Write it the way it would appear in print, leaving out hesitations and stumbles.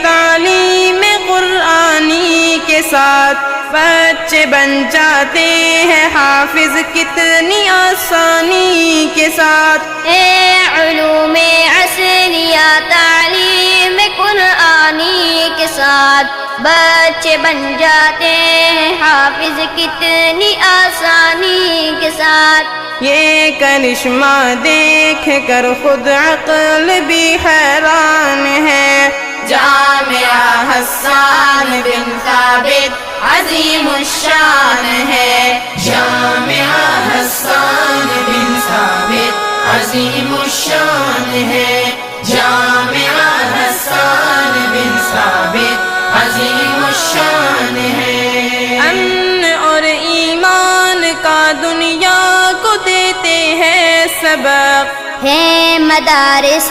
تعلیم قرآنی کے ساتھ بچے بن جاتے ہیں حافظ کتنی آسانی کے ساتھ۔ علوم عصریہ تعلیم قرآنی کے ساتھ بچے بن جاتے ہیں حافظ کتنی آسانی کے ساتھ۔ یہ کرشمہ دیکھ کر خود عقل بھی حیران ہے۔ جامعہ حسان بن ثابت عظیم الشان ہے، جامعہ حسان بن ثابت عظیم الشان ہے، جامعہ حسان بن ثابت عظیم الشان ہے۔ امن اور ایمان کا دنیا کو دیتے ہیں سبق، ہے مدارس